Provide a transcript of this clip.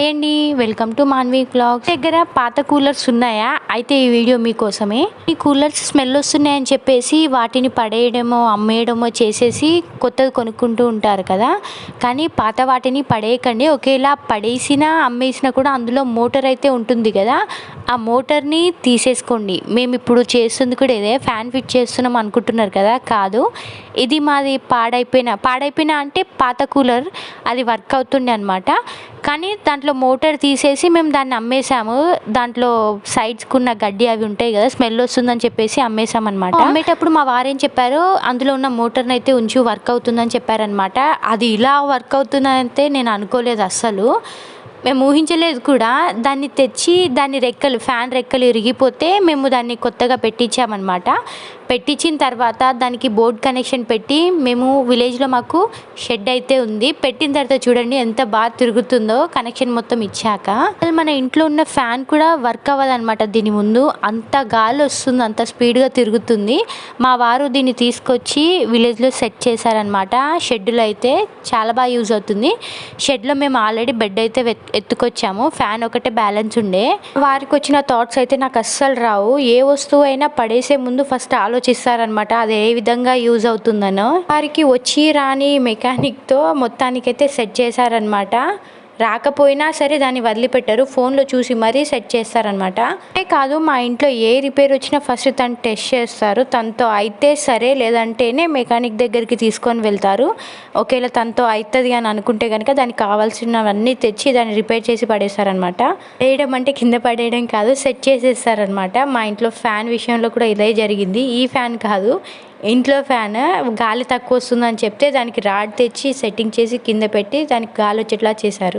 Hi అండి, welcome to Manvi vlogs. దగ్గర పాత కూలర్స్ ఉన్నాయా? అయితే ఈ వీడియో మీకోసమే. ఈ కూలర్స్ స్మెల్ వస్తున్నాయని చెప్పేసి వాటిని పడేయడమో అమ్మేయడమో చేసేసి కొత్తది కొనుక్కుంటూ ఉంటారు కదా. కానీ పాత వాటిని పడేయకండి. ఒకేలా పడేసినా అమ్మేసినా కూడా అందులో మోటార్ అయితే ఉంటుంది కదా, ఆ మోటార్ని తీసేసుకోండి. మేము ఇప్పుడు చేస్తుంది కూడా ఇదే, ఫ్యాన్ ఫిట్ చేస్తున్నాం అనుకుంటున్నారు కదా, కాదు. ఇది మాది పాడైపోయిన అంటే పాత కూలర్, అది వర్క్ అవుతుండే అనమాట. కానీ దాంట్లో మోటార్ తీసేసి మేము దాన్ని అమ్మేసాము. దాంట్లో సైడ్స్కి ఉన్న గడ్డి అవి ఉంటాయి కదా, స్మెల్ వస్తుందని చెప్పేసి అమ్మేసామన్నమాట. అమ్మేటప్పుడు మా వారేం చెప్పారు, అందులో ఉన్న మోటార్ని అయితే ఉంచి వర్క్ అవుతుందని చెప్పారనమాట. అది ఇలా వర్క్ అవుతుందంటే నేను అనుకోలేదు అస్సలు, మేము ఊహించలేదు కూడా. దాన్ని తెచ్చి ఫ్యాన్ రెక్కలు ఇరిగిపోతే మేము దాన్ని కొత్తగా పెట్టించామన్నమాట. పెట్టించిన తర్వాత దానికి బోర్డ్ కనెక్షన్ పెట్టి, మేము విలేజ్లో మాకు షెడ్ అయితే ఉంది, పెట్టిన తర్వాత చూడండి ఎంత బాగా తిరుగుతుందో కనెక్షన్ మొత్తం ఇచ్చాక. మన ఇంట్లో ఉన్న ఫ్యాన్ కూడా వర్క్ అవ్వదన్నమాట దీని ముందు, అంత గాలి వస్తుంది, అంత స్పీడ్గా తిరుగుతుంది. మా వారు దీన్ని తీసుకొచ్చి విలేజ్లో సెట్ చేశారనమాట. షెడ్లో అయితే చాలా బాగా యూజ్ అవుతుంది. షెడ్లో మేము ఆల్రెడీ బెడ్ అయితే ఎత్తుకొచ్చాము, ఫ్యాన్ ఒకటే బ్యాలెన్స్ ఉండే. వారికి వచ్చిన థాట్స్ అయితే నాకు అస్సలు రావు. ఏ వస్తువు అయినా పడేసే ముందు ఫస్ట్ ఆలోచిస్తారనమాట, అది ఏ విధంగా యూజ్ అవుతుందనో. వారికి వచ్చి రాని మెకానిక్తో మొత్తానికైతే సెట్ చేశారనమాట. రాకపోయినా సరే దాన్ని వదిలిపెట్టారు, ఫోన్లో చూసి మరీ సెట్ చేస్తారనమాట. అంటే కాదు, మా ఇంట్లో ఏ రిపేర్ వచ్చినా ఫస్ట్ తను టెస్ట్ చేస్తారు. తనతో అయితే సరే, లేదంటేనే మెకానిక్ దగ్గరికి తీసుకొని వెళ్తారు. ఒకవేళ తనతో అవుతుంది అని అనుకుంటే కనుక దానికి కావాల్సినవన్నీ తెచ్చి దాన్ని రిపేర్ చేసి పడేస్తారనమాట. వేయడం అంటే కింద పడేయడం కాదు, సెట్ చేసేస్తారనమాట. మా ఇంట్లో ఫ్యాన్ విషయంలో కూడా ఇదే జరిగింది. ఈ ఫ్యాన్ కాదు, ఇంట్లో ఫ్యాన్ గాలి తక్కువ వస్తుందని చెప్తే దానికి రాడ్ తెచ్చి సెట్టింగ్ చేసి కింద పెట్టి దానికి గాలి వచ్చేట్లా చేశారు.